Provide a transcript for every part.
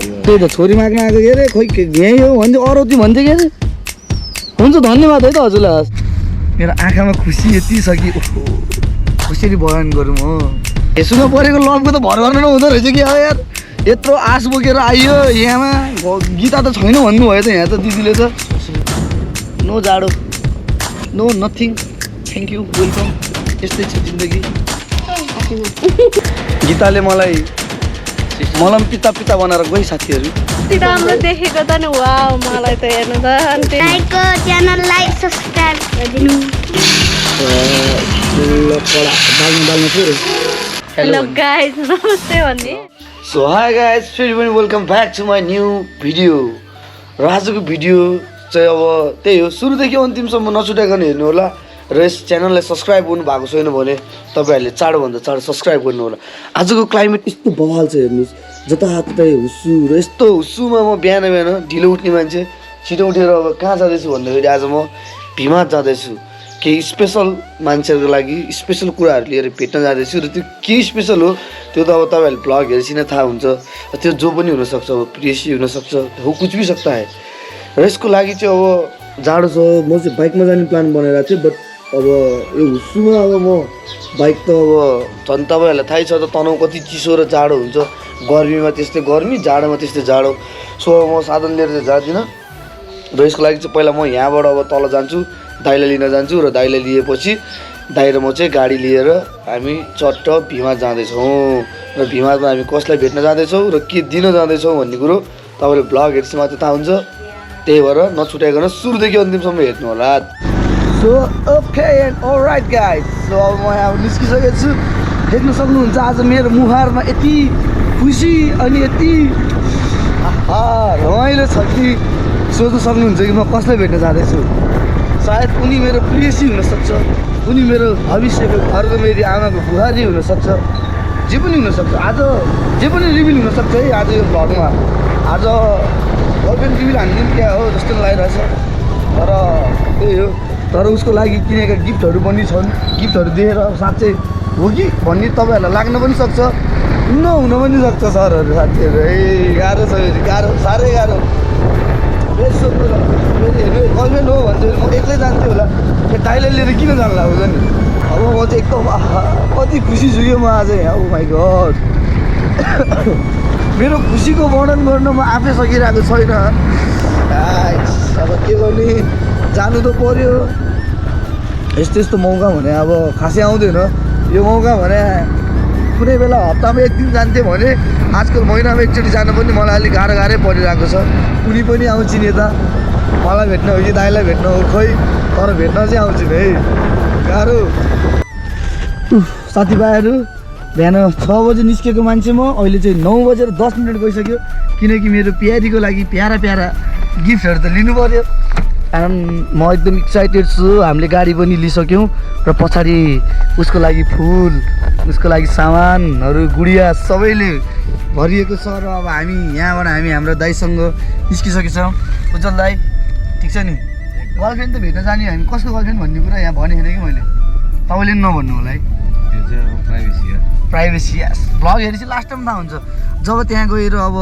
त्यही त छोरी माग्न आएको के अरे खोइ यहीँ हो भन्दै अरौती भन्थ्यो के अरे हुन्छ धन्यवाद है त हजुरलाई मेरो आँखामा खुसी यति छ कि कसरी बयान गरौँ हो यसोमा परेको लभको त भर गर्न नहुँदो रहेछ कि यार यत्रो आश बोकेर आइयो यहाँमा गीता त छैन भन्नुभयो त यहाँ त दिदीले त नो जाडो no nothing thank you welcome यस्तै छ जिन्दगी गीताले मलाई पिता पिता बनाएर गई साथीहरू राम्रो देखेको त नि वाउ मलाई त हेर्नु त लाइक च्यानललाई सब्स्क्राइब गरिदिनु हेलो गाइस नमस्ते भन्ने सो हाई गाइस फेरि पनि welcome back to my new video र आजको भिडियो चाहिँ अब त्यही हो सुरुदेखि अन्तिमसम्म नछुटाइकन हेर्नु होला र यस च्यानललाई सब्सक्राइब गर्नु भएको छैन भने तपाईँहरूले चाँडोभन्दा चाँडो सब्सक्राइब गर्नु होला आजको क्लाइमेट यस्तो बवाल छ हेर्नुहोस् जताततै हुस्सु र यस्तो हुस्सुमा म बिहान ढिलो उठ्ने मान्छे छिटो उठेर अब कहाँ जाँदैछु भन्दाखेरि आज म भिमाद जाँदैछु केही स्पेसल मान्छेहरूको लागि स्पेसल कुराहरू लिएर भेट्न जाँदैछु र त्यो के स्पेसल हो त्यो त अब तपाईँहरूले भ्लग हेरेपछि नै थाहा हुन्छ त्यो जो पनि हुनसक्छ अब प्रियसी हुनसक्छ हो कुछ भी सक्ता है र यसको लागि चाहिँ अब जाडो छ म चाहिँ बाइकमा जाने प्लान बनाइरहेको थिएँ बट अब यो हुस्सुमा अब म बाइक त अब झन् तपाईँहरूलाई थाहै छ त तनाउ कति चिसो र जाडो हुन्छ गर्मीमा त्यस्तै गर्मी जाडोमा त्यस्तै जाडो सो म साधन लिएर चाहिँ जाँदिनँ र यसको लागि चाहिँ पहिला म यहाँबाट अब तल जान्छु दाइलाई लिन जान्छु र दाइलाई लिएपछि दाइ र म चाहिँ गाडी लिएर हामी चट्ट भिमाद जाँदैछौँ र भिमादमा हामी कसलाई भेट्न जाँदैछौँ र के दिन जाँदैछौँ भन्ने कुरो तपाईँले भ्लग हेर्छ मात्रै थाहा हुन्छ त्यही भएर नछुटाइकन सुरुदेखि अन्तिमसम्म हेर्नु होला so okay and all right guys so अब म यहाँ निस्किसकेको छु देख्न सक्नुहुन्छ आज मेरो मुहारमा यति खुसी अनि यति रमाइलो छ कि सोच्नु सक्नुहुन्छ कि म कसलाई भेट्न जाँदैछु सायद उनी मेरो प्रियसी हुनसक्छ उनी मेरो भविष्यको घरको मेरी आमाको बुहारी हुनसक्छ जे पनि हुनसक्छ आज जे पनि रिभिल हुनसक्छ है आज यो भ्लगमा आज गर्लफ्रेन्ड रिभिल हान्दिउँ क्या हो जस्तो लागिरहेछ तर त्यही हो तर उसको लागि किनेका गिफ्टहरू पनि छन् गिफ्टहरू देखेर साँच्चै हो कि भन्ने तपाईँहरूलाई लाग्न पनि सक्छ नहुन पनि सक्छ सरहरू साथीहरू है गाह्रो छ गाह्रो साह्रै गाह्रो गर्लफ्रेन्ड हो भने चाहिँ म एक्लै जान्थेँ होला त्यो दाइलाई लिएर किन जानु लाग्छ नि अब म चाहिँ एकदम कति खुसी छु कि म आज यहाँ ओ माइ गड मेरो खुसीको वर्णन गर्न म आफै सकिरहेको छैन अब के गर्ने जानु त पर्यो यस्तो यस्तो मौका भने अब खासै आउँदैन यो मौका भने कुनै बेला हप्तामा एक दिन जान्थेँ भने आजकल महिनामा एकचोटि जानु पनि मलाई अलिक गाह्रै परिरहेको छ उनी पनि आउँछ नि यता मलाई भेट्न हो कि दाइलाई भेट्न हो खोइ तर भेट्न चाहिँ आउँछु है गाह्रो साथीभाइहरू बिहान 6 बजे निस्केको मान्छे म अहिले चाहिँ 9 बजेर 10 मिनट गइसक्यो किनकि मेरो प्यारीको लागि प्यारा गिफ्टहरू त लिनु पर्यो कारण म एकदम एक्साइटेड छु हामीले गाडी पनि लिइसक्यौँ र पछाडि उसको लागि फुल उसको लागि सामानहरू गुडिया सबैले भरिएको छ र अब हामी यहाँबाट हाम्रो दाइसँग निस्किसकेछौँ उज्जवल दाइ ठिक छ नि गर्लफ्रेन्ड त भेट्न जाने हामी कसको गर्लफ्रेन्ड भन्ने कुरा यहाँ भनेको थिएँ कि मैले तपाईँले पनि नभन्नु होला है प्राइभेसी भ्लग हेरेपछि लास्ट टाइम थाहा हुन्छ जब त्यहाँ गएर अब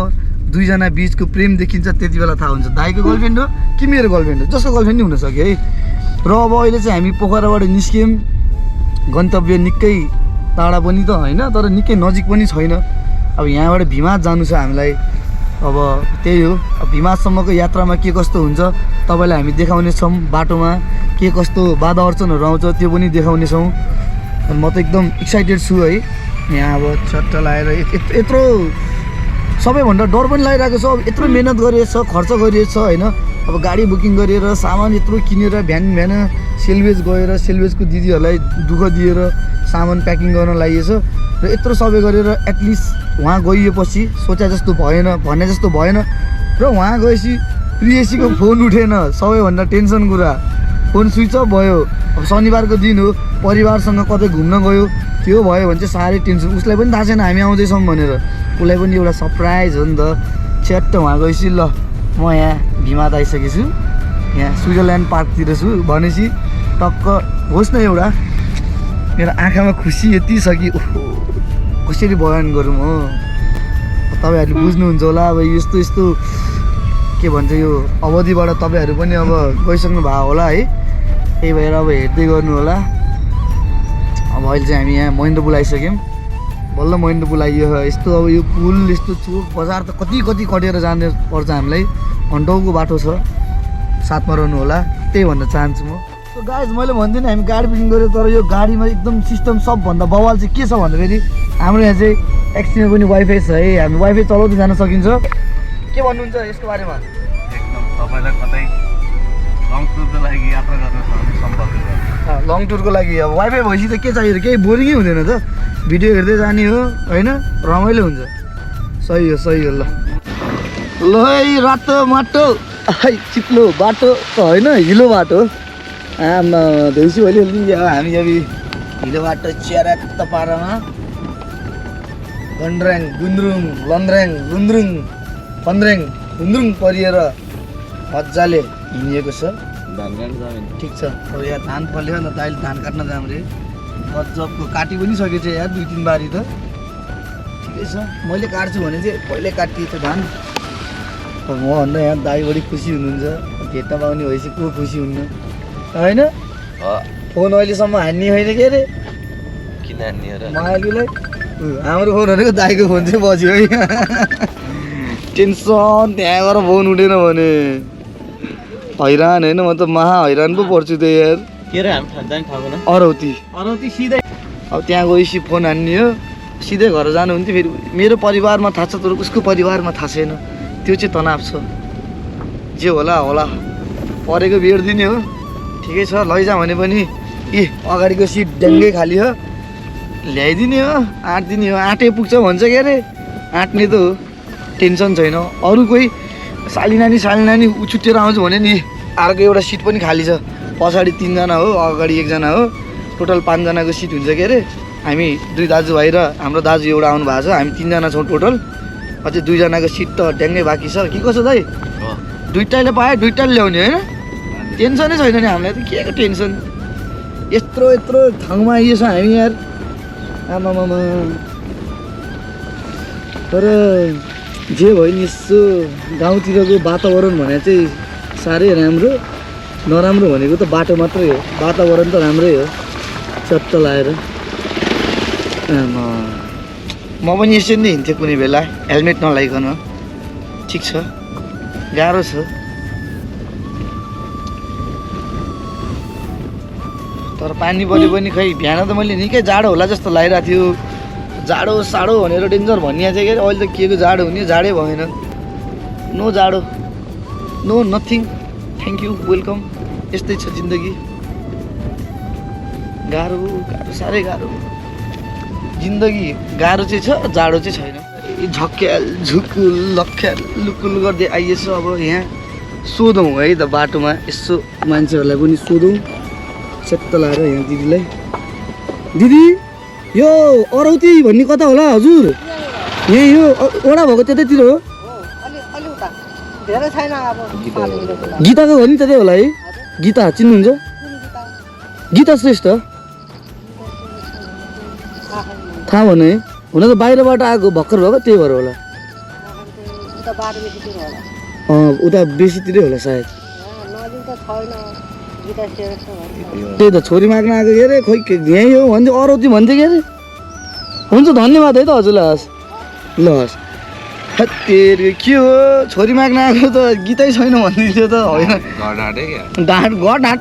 दुईजना बिचको प्रेम देखिन्छ त्यति बेला थाहा हुन्छ दाइको गर्लफ्रेन्ड हो कि मेरो गर्लफ्रेन्ड हो जसको गर्लफ्रेन्ड नै हुनसक्यो है र अब अहिले चाहिँ हामी पोखराबाट निस्क्यौँ गन्तव्य निकै टाढा पनि त होइन तर निकै नजिक पनि छैन अब यहाँबाट भिमाद जानु छ हामीलाई अब त्यही हो अब भिमादसम्मको यात्रामा के कस्तो हुन्छ तपाईँलाई हामी देखाउनेछौँ बाटोमा के कस्तो बाधा अर्चनहरू आउँछ त्यो पनि देखाउनेछौँ म त एकदम एक्साइटेड छु है यहाँ अब चट्ट लगाएर यत्रो सबैभन्दा डर पनि लागिरहेको छ अब यत्रो मेहनत गरिएछ खर्च गरिएछ होइन अब गाडी बुकिङ गरेर सामान यत्रो किनेर बिहान सेलवेज गएर सेलवेजको दिदीहरूलाई दुःख दिएर सामान प्याकिङ गर्न लागिएछ र यत्रो सबै गरेर एटलिस्ट वहाँ गइएपछि सोचे जस्तो भएन भने जस्तो भएन र वहाँ गएपछि प्रियसीको फोन उठेन सबैभन्दा टेन्सन कुरा फोन स्विच अफ भयो अब शनिबारको दिन हो परिवारसँग कतै घुम्न गयो त्यो भयो भने चाहिँ साह्रै टेन्सन उसलाई पनि थाहा छैन हामी आउँदैछौँ भनेर उसलाई पनि एउटा सरप्राइज हो नि त च्याट्ट वहाँ गएपछि ल म यहाँ भिमाद आइसकेको छु यहाँ स्विजरल्यान्ड पार्कतिर छु भनेपछि टक्क होस् न एउटा मेरो आँखामा खुसी यति छ कि कसरी बयान गरौँ हो तपाईँहरूले बुझ्नुहुन्छ होला अब यस्तो यस्तो के भन्छ यो अवधिबाट तपाईँहरू पनि अब गइसक्नु भएको होला है। त्यही भएर अब हेर्दै गर्नु होला। अब अहिले चाहिँ हामी यहाँ महेन्द्रपुल आइसक्यौँ। बल्ल महेन्द्रपुल आइयो। यस्तो अब यो पुल यस्तो चोक बजार त कति कति कटेर जानु पर्छ हामीलाई। घन्टौँको बाटो छ, साथमा रहनु होला त्यही भन्न चाहन्छु म। सो गाइज मैले भन्दिनँ हामी गाडी बुकिङ गऱ्यो, तर यो गाडीमा एकदम सिस्टम सबभन्दा बवाल चाहिँ के छ भन्दाखेरि हाम्रो यहाँ चाहिँ एक्सट्रिममा पनि वाइफाई छ है। हामी वाइफाई चलाउँदै जान सकिन्छ। के भन्नुहुन्छ यसको बारेमा? एकदम तपाईँलाई कतै लङ टुरको लागि यात्रा गर्न छ भने सम्पर्क गर्नु। लङ टुरको लागि अब वाइफाई भएपछि त के चाहियो, केही बोरिङै हुँदैन त। भिडियो हेर्दै जाने हो होइन, रमाइलो हुन्छ। सही हो सही हो। ल है रातो माटो चिप्लो बाटो त होइन, हिलो बाटो। आमा देउसी भोलि हामी अब हिलो बाटो च्यारात पारामा गन्ड्राङ गुन्द्रुङ लन्द्राङ गुन्द्रुङ पन्द्राङ गुन्द्रुङ परिएर मजाले हिँडिएको छ। धान काट्नु जाने ठिक छ। अब यहाँ धान फल्यो अन्त अहिले धान काट्न जाऊँ रे। गजबको काटि पनि सकेछ यार 2-3 बारी त। ठिकै छ। मैले काट्छु भने चाहिँ पहिल्यै काटिएछ धान। मभन्दा यहाँ दाइ बढी खुसी हुनुहुन्छ। भेट्न पाउने भएपछि को खुसी हुन्न होइन। फोन अहिलेसम्म हान्ने होइन के अरे किन हान्ने र मायालुलाई। हाम्रो फोनहरूको दाइको फोन चाहिँ बज्यो है। टेन्सन त्यहाँ गएर फोन उठेन भने हैरान होइन, म त महा हैरान पो पर्छु त यार। के रे हामी जाने ठाउँको न अरौती सिधै। अब त्यहाँ गएपछि फोन हान्ने हो, सिधै घर जानुहुन्थ्यो। फेरि मेरो परिवारमा थाहा छ तर उसको परिवारमा थाहा छैन, त्यो चाहिँ तनाव छ। जे होला होला परेको बेर दिने हो। ठिकै छ। लैजा भने पनि अगाडिको सिट ड्याङ्गै खाली हो, ल्याइदिने हो, आँटिदिने हो। आँटे पुग्छ भन्छ के अरे, आँट्ने त हो, टेन्सन छैन। अरू कोही साली नानी उछुट्टिएर आउँछ भने नि अर्को एउटा सिट पनि खाली छ। पछाडि 3 जना हो, अगाडि 1 जना हो, टोटल 5 जनाको सिट हुन्छ के अरे। हामी 2 दाजुभाइ र हाम्रो दाजु एउटा आउनु भएको छ। हामी 3 जना छौँ टोटल। अझै 2 जनाको सिट त ड्याङ्गै बाँकी छ। के कसो दाइ? दुईटाले पायो दुईटाले ल्याउने होइन, टेन्सनै छैन नि हामीलाई त। के को टेन्सन? यत्रो ठाउँमा आइएछ हामी यार। आमामामा। तर जे भयो नि यसो गाउँतिरको वातावरण भने चाहिँ साह्रै राम्रो। नराम्रो भनेको त बाटो मात्रै हो, वातावरण त राम्रै हो। चट्ट लाएर म पनि यसरी नै हिँड्थेँ कुनै बेला हेलमेट नलाइकन। ठिक छ, गाह्रो छ। तर पानी पऱ्यो पनि खै बिहान त मैले निकै जाडो होला जस्तो लागिरहेको थियो। जाडो साडो भनेर डेन्जर भनिया चाहिँ के अरे, अहिले त के को जाडो हुने, जाडै भएन। नो जाडो, no nothing. Thank you, welcome. यस्तै छ जिन्दगी। गाह्रो साह्रै गाह्रो जिन्दगी। गाह्रो चाहिँ छ, जाडो चाहिँ छैन। झक्क्याल झुकुल लक्ख्याल लुकुल गर्दै आइएछ। अब यहाँ सोधौँ है त बाटोमा, यसो मान्छेहरूलाई पनि सोधौँ। चट्ट लाएर यहाँ दिदीलाई, दिदी यो अरौती भन्ने कता होला हजुर? यहीँ यो ओडा भएको त्यतैतिर हो? गीताको हो नि त्यतै होला है? गीता चिन्नुहुन्छ? गीता श्रेष्ठ थाहा भन है। हुन त बाहिरबाट आएको भर्खर भएको त्यही भएर होला। उता बेसीतिरै होला सायद। त्यही त छोरी माग्न आएको के अरे, खोइ यहीँ हो भन्थ्यो, अरौती भन्थ्यो के अरे। हुन्छ धन्यवाद है त हजुरलाई। हस् ल हस्। तेरो के हो, छोरी माग्न आएको त गीतै छैन भनिदिन्थ्यो त होइन। ढाँट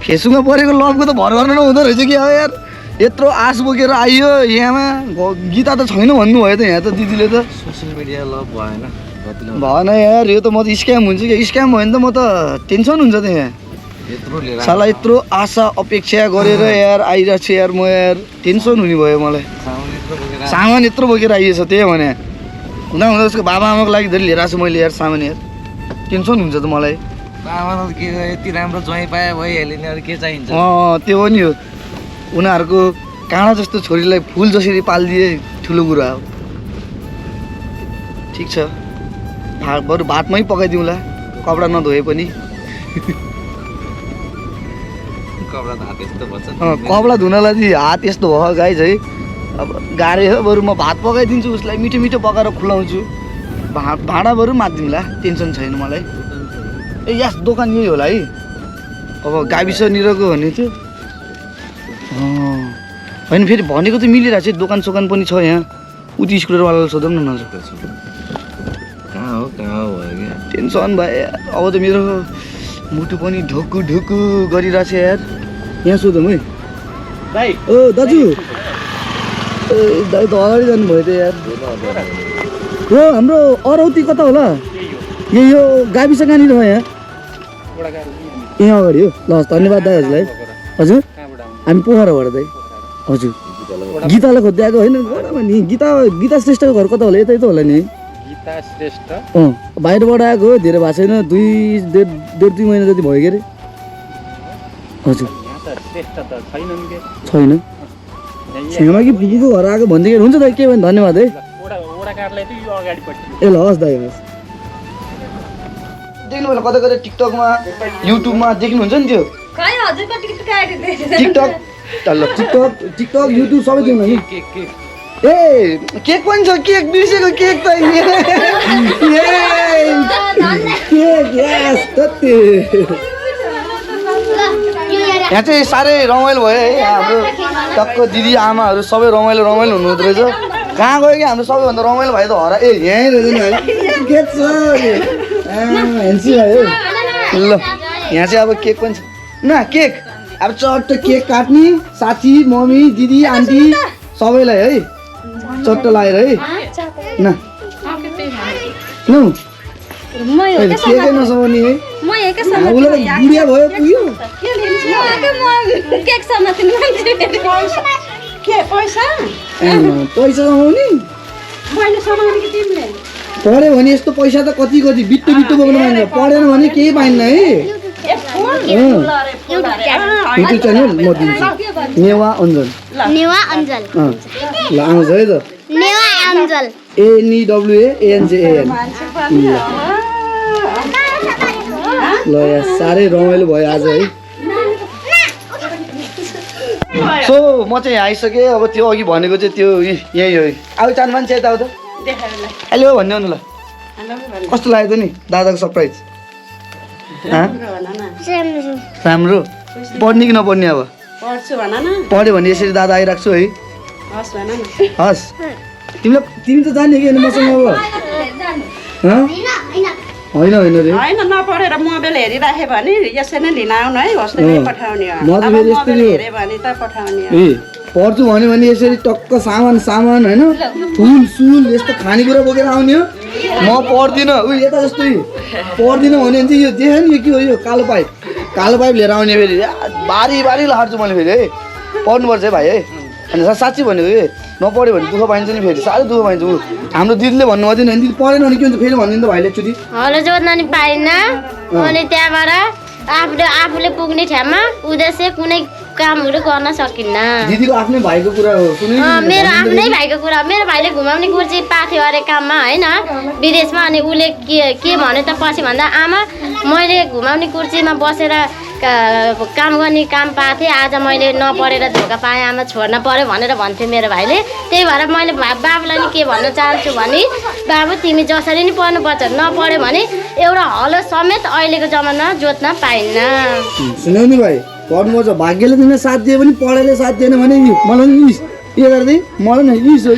फेसुकमा परेको लभको त भर गर्न नहुँदो रहेछ कि अब यार। यत्रो आश बोकेर आइयो यहाँमा, गीता त छैन भन्नुभयो त यहाँ त दिदीले त। सोसियल मिडिया लभ भएन यार, यो त म त स्क्याम हुन्छ कि। स्क्याम भयो भने त म त टेन्सन हुन्छ त यहाँ। साला यत्रो आशा अपेक्षा गरेर यार आइरहेको छु यार, म यार टेन्सन हुने भयो मलाई। सामान यत्रो बोकेर आइएछ, त्यही भने हुँदा उसको बाबा आमाको लागि धेरै लिएर आएको छु मैले यार सामान। यार टेन्सन हुन्छ त मलाई। के यति राम्रो ज्वाइँ पाए भइहाल्यो नि, अरू के चाहिन्छ? त्यो हो नि हो। उनीहरूको काँडा जस्तो छोरीलाई फुल जसरी पालिदिए ठुलो कुरा हो। ठिक छ, बरु भातमै पकाइदिउँला, कपडा नधोए पनि। कपडा धुनलाई हात यस्तो भयो गाइज है। अब गाह्रै हो बरु म भात पकाइदिन्छु उसलाई मिठो मिठो पकाएर खुलाउँछु भाँडा बरु माझ्दिउँला टेन्सन छैन मलाई ए यस दोकान यही होला है अब गाविसनिरको भन्ने थियो होइन फेरि भनेको त मिलिरहेको छ दोकान सोकान पनि छ यहाँ उति स्कुटरवालालाई सोधौँ न नजर कहाँ हो टेन्सन भयो अब त मेरो मुटु पनि ढुकु ढुकु गरिरहेछ यार यहाँ सोधौँ है दाइ ओ दाजु ए दाइ त अगाडि जानुभयो त यार हो हाम्रो अरौती कता होला यही हो गाविस कहाँनिर हो यहाँ यहाँ अगाडि हो ल धन्यवाद दाइ हजुरलाई हजुर हामी पोखराबाट दाइ हजुर गीतालाई खोज्दै आएको होइन नि गीता श्रेष्ठको घर कता होला यतै त होला नि बाहिरबाट आएको धेरै भएको छैन डेढ 2 महिना जति भयो के अरे हजुर छैन छेउमा कि फुपूको घर आएको भन्दाखेरि हुन्छ दाइ के भने धन्यवाद है ए ल हस् दाइ हस् देख्नु होला कता कता टिकटकमा युट्युबमा देख्नुहुन्छ नि त्यो टिकटक युट्युब सबै देख्नु नि ए केक पनि छ केक बिर्सेको केक त केक यस तत्ते यहाँ चाहिँ साह्रै रमाइलो भयो है हाम्रो टक्क दिदी आमाहरू सबै रमाइलो हुनुहुँदो रहेछ कहाँ गयो कि हाम्रो सबैभन्दा रमाइलो भयो त हरा ए यहीँ रहेछ नि है के छ हेन्सी भयो ल यहाँ चाहिँ अब केक पनि छ न केक अब चट्ट केक काट्ने साथी मम्मी दिदी आन्टी सबैलाई है चट्ट लगाएर है न केकै नसमाउने है उसलाई त बुढिया भयो पुग्यो पैसा समाउने पढ्यो भने यस्तो पैसा त कति बिट्टो बोक्नु पाइन्छ पढेन भने केही पाइन्न है युट्युब च्यानल म दिन्छु नेवा अञ्जल ल आउँछ है त NEWAANJAN ल यहाँ साह्रै रमाइलो भयो आज है सो म चाहिँ आइसकेँ अब त्यो अघि भनेको चाहिँ त्यो यही हो अब चार मान्छे यता आउँदा हेलो भन्ने आउनु ल कस्तो लाग्यो त नि दादाको सरप्राइज राम्रो पढ्ने कि नपढ्ने अब पढ्यो भने यसरी दादा आइरहेको छु है हस् तिमी त जाने कि मसँग अब होइन रे होइन नपढेर मोबाइल हेरिराख्यो भने यसै नै लिन आउनु है होस्टेलमै पठाउने हो हेऱ्यो भने त पठाउने हो पढ्छु भन्यो भने यसरी टक्क सामान होइन फुल सुल यस्तो खानेकुरा बोकेर आउने हो म पढ्दिनँ ऊ यता जस्तै पढ्दिनँ भने चाहिँ यो देख नि यो के हो यो कालो पाइप लिएर आउने फेरि बारी लाड्छु मैले फेरि है पढ्नुपर्छ है भाइ है अनि साँच्ची भनेको के नपढ्यो भने दुःख पाइन्छ नि फेरि साह्रै दुःख पाइन्छ ऊ हाम्रो दिदीले भन्नु हुँदैन दिदी पढेन भने के हुन्छ फेरि भनिदिनु त भाइले एकचोटि हलो जोड्न नि पाइन्न अनि त्यहाँबाट आफूले पुग्ने ठाउँमा उद्देश्य कुनै कामहरू गर्न सकिन्न दिदीको आफ्नै भाइको कुरा हो सुने मेरो आफ्नै भाइको कुरा मेरो भाइले घुमाउने कुर्सी पाथ्यो अरे काममा होइन विदेशमा अनि उसले के भन्यो त पछि भन्दा आमा मैले घुमाउने कुर्सीमा बसेर काम गर्ने काम पाएको थिएँ आज मैले नपढेर धोका पाएँ आमा छोड्न पर्यो भनेर भन्थ्यो मेरो भाइले त्यही भएर मैले बाबुलाई नि के भन्न चाहन्छु भने बाबु तिमी जसरी नि पढ्नुपर्छ नपढ्यो भने एउटा हलो समेत अहिलेको जमानामा जोत्न पाइन्न सुन्यौ नि भाइ पढ्नुपर्छ भाग्यले तिमीलाई साथ दियो भने पढाइले साथ दिएन भने मलाई नि यो गर्दै मलाई नि इस हो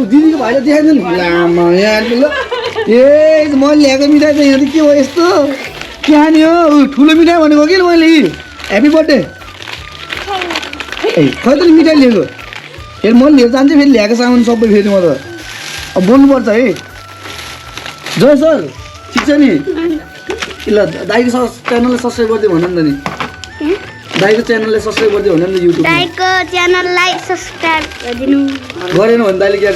दिदीको भाइले देखाइदियो नि लामा यहाँ ल ए मैले ल्याएको मिठाई त यहाँ के हो यस्तो कहाँनिर हो ठुलो मिठाई भनेको कि मैले ह्याप्पी बर्थडे ए खै त मिठाई लिएको फेरि मैले लिएर जान्छु फेरि ल्याएको सामान सबै फेरि म त अब बोल्नुपर्छ है जय सर ठिक छ नि ल दाइको च्यानललाई सब्सक्राइब गरिदियो भन नि दाइको च्यानललाई सब्सक्राइब गरिदियो भन नि युट्युब दाइको च्यानललाई सब्सक्राइब गरिदिनु गरेन भने दाइले के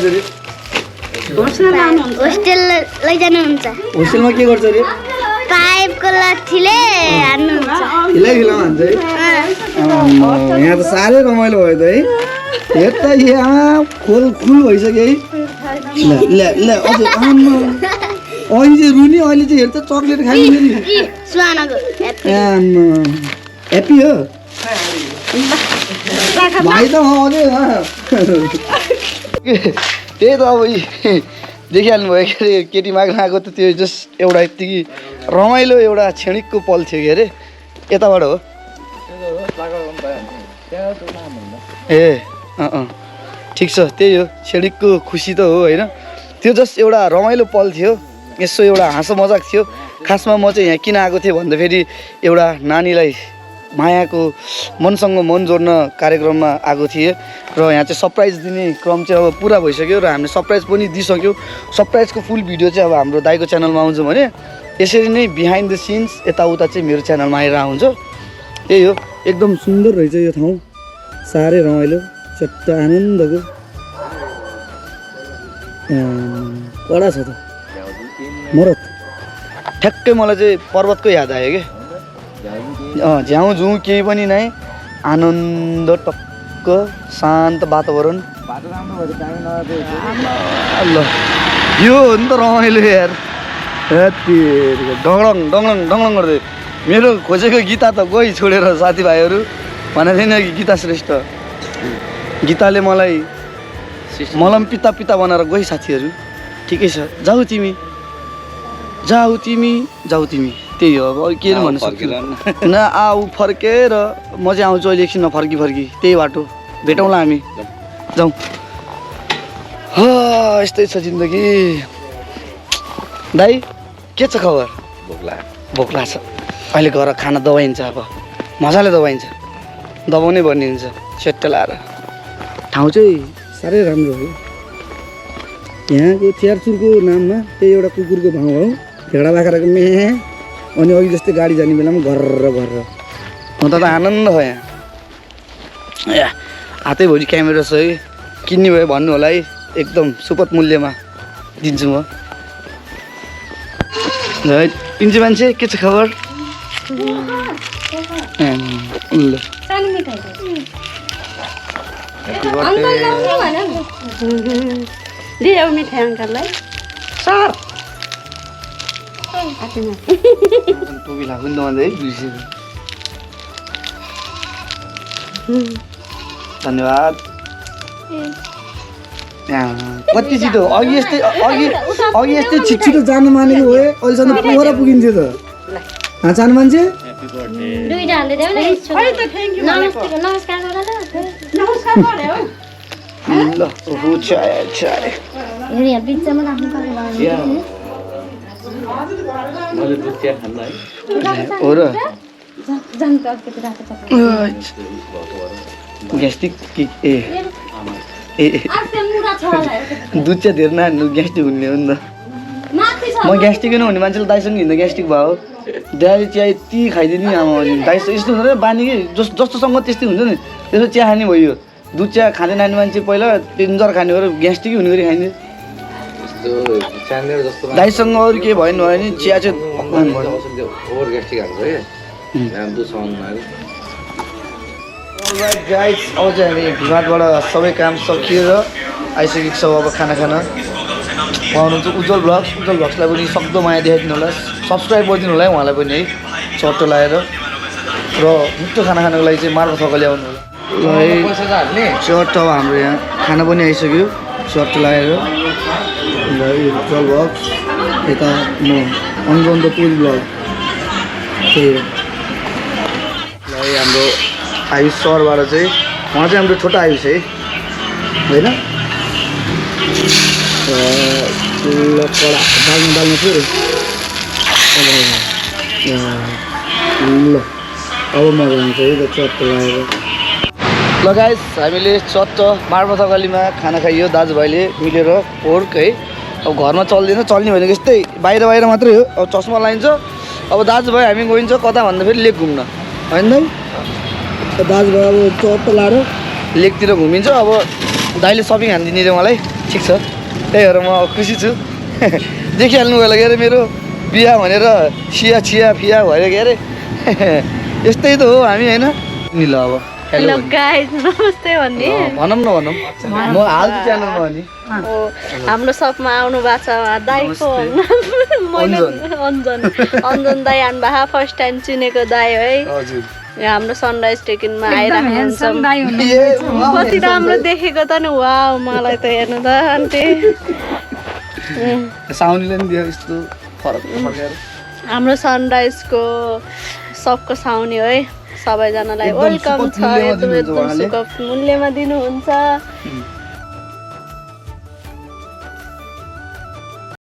गर्छ अरे होस्टेल लैजानुहुन्छ होस्टेलमा के गर्छ अरे पाइपको लाठीले हान्नुहुन्छ खिलामा हान्छ है यहाँ त साह्रै रमाइलो भयो त है हेर त यहाँ खोल फुल भइसक्यो है ल अझै आमा अहिले चाहिँ रुनी अहिले चाहिँ हेर त चक्लेट खाने सुहानाको ह्याप्पी हो भाइ त आउँदै त्यही त अब देखिहाल्नु भयो के अरे केटी माग्न आएको त त्यो जस्ट एउटा यत्तिकै रमाइलो एउटा क्षणिकको पल थियो के अरे यताबाट हो ए ठिक छ त्यही हो क्षणिकको खुसी त हो होइन त्यो जस्ट एउटा रमाइलो पल थियो यसो एउटा हाँसो मजाक थियो खासमा म चाहिँ यहाँ किन आएको थिएँ भन्दाखेरि एउटा नानीलाई मायाको मनसँग मन जोड्न कार्यक्रममा आएको थिएँ र यहाँ चाहिँ सरप्राइज दिने क्रम चाहिँ अब पुरा भइसक्यो र हामीले सरप्राइज पनि दिइसक्यौँ सरप्राइजको फुल भिडियो चाहिँ अब हाम्रो दाइको च्यानलमा आउँछ भने यसरी नै बिहाइन्ड द सिन्स यताउता चाहिँ मेरो च्यानलमा आएर आउँछ त्यही हो एकदम सुन्दर रहेछ यो ठाउँ साह्रै रमाइलो चट्ट आनन्दको कडा छ त मरत ठ्याक्कै मलाई चाहिँ पर्वतको याद आयो कि झ्याउ झुँ केही पनि नै आनन्द टक्क शान्त वातावरण ल यो हो नि त रमाइलो यार डङडङ डङडङ डङडङ गर्दै मेरो खोजेको गीता त गई छोडेर साथीभाइहरू भनेको थिएन कि गीता श्रेष्ठ गीताले मलाई मलम पिता पिता बनाएर गई साथीहरू ठिकै छ जाऊ तिमी जाऊ तिमी जाऊ तिमी त्यही हो अब के भन्नु सक्छु न आऊ फर्केर म चाहिँ आउँछु अहिले एकछिनमा फर्की त्यही बाटो भेटौँला हामी जाउँ यस्तै छ जिन्दगी दाइ के छ खबर भोक लाग्छ अहिले गएर खाना दबाइन्छ अब मजाले दबाइन्छ दबाउनै पर्ने हुन्छ सेट्ट लाएर ठाउँ चाहिँ साह्रै राम्रो हो यहाँको चियारचुरको नाममा त्यही एउटा कुकुरको भाउ हो भेडा बाख्राको मेहे अनि अघि जस्तै गाडी जाने बेलामा घर म त आनन्द हो यहाँ हातैभरि क्यामेरा छ है किन्ने भयो भन्नु होला है एकदम सुपथ मूल्यमा दिन्छु म पिन्चे मान्छे के छ खबर ल दियो मिठाई अङ्कललाई सर टोपी लाग्यो नि त है धन्यवाद कति छिटो अघि यस्तै छिटो जानु मानेको हो अहिलेसम्म पोखरा पुगिन्थ्यो त चाहनु मान्छे दुईटा हाल्दै देऊ न नमस्कार गर नमस्कार गर्यो ल ओहो चाय हेरि यहाँ बिचमा राख्नु पर्यो मैले दुध चिया खान्न है हो र जान्छ अलिकति राखेको ग्यास्ट्रिक दुध चाहिँ धेरै नहाल्नु ग्यास्ट्रिक हुने हो नि त म ग्यास्ट्रिकै नहुने मान्छेले दाइसँग हिँड्दा ग्यास्ट्रिक भयो दाइ चिया यति खाइदिने आमा दाइ यस्तो हुँदैन बानी कि जस्तोसँग त्यस्तै हुन्छ नि त्यसो चिया खाने भयो दुध चिया खाँदै नानी मान्छे पहिला 3 खाने भएर ग्यास्ट्रिकै हुने गरी खाइदियो दाइसँग अरू केही भएन भने चिया चाहिँ ओभर ग्यास्ट्रिक हान्छ है दुध गाइस अब चाहिँ हामी भिमाटबाट सबै काम सकिएर आइसकेको छौँ अब खाना खान पाउनुहुन्छ उज्जवल ब्लग्सलाई पनि सक्दो माया देखाइदिनु होला सब्सक्राइब गरिदिनु होला है उहाँलाई पनि है चट्टो लगाएर र मिठो खाना खानको लागि चाहिँ मार्फत थकाली आउनु होला ल है चट्ट अब हाम्रो यहाँ खाना पनि आइसक्यो चट्ट लगाएर ल उज्जवल ब्लग्स यता म अन्जन द पुरी ब्लग त्यही हो ल है हाम्रो आयुष सरबाट चाहिँ उहाँ चाहिँ हाम्रो छोटा आयुष है होइन ल कडा दालमा पुरो ल अब मजा आउँछ है त चट्ट लगाएर ल गाइस हामीले चट्ट मार्मथकालीमा खाना खाइयो दाजुभाइले मिलेर पोर्क है अब घरमा चल्दैन चल्ने भनेको यस्तै बाहिर मात्रै हो अब चस्मा लाइन्छ अब दाजुभाइ हामी गइन्छ कता भन्दा फेरि लेक घुम्न होइन दाइ दाजुभाइ अब चट्ट लाएर लेकतिर घुमिन्छ अब दाइले सपिङ हानिदिने रे मलाई ठिक छ त्यही भएर म खुसी छु देखिहाल्नु भयो के अरे मेरो बिहा भनेर चिया फिया भयो के अरे यस्तै त हो हामी होइन नि ल अब हेलो गाइस नमस्ते भन्ने भनौँ न भनौँ म हाल्छु च्यानलमा अनि हाम्रो सपमा आउनु भएको छ दाइको अन्जन दाइ आउनु भएको फर्स्ट टाइम चिनेको दाइ है हजुर यहाँ हाम्रो सनराइज टेकिङमा आइराख्नुहुन्छ ए, वाह, कति राम्रो देखेको त नि वाउ मलाई त हेर्नु त आन्टी साउनीले नि दियो यस्तो फरक फर्केर हाम्रो सनराइजको सबको साउनी हो है सबैजनालाई एकदम वेलकम सुपथ छ मूल्यमा एकदम दिनुहुन्छ एकदम उहाँले। सुपथ मूल्यमा दिनुहुन्छ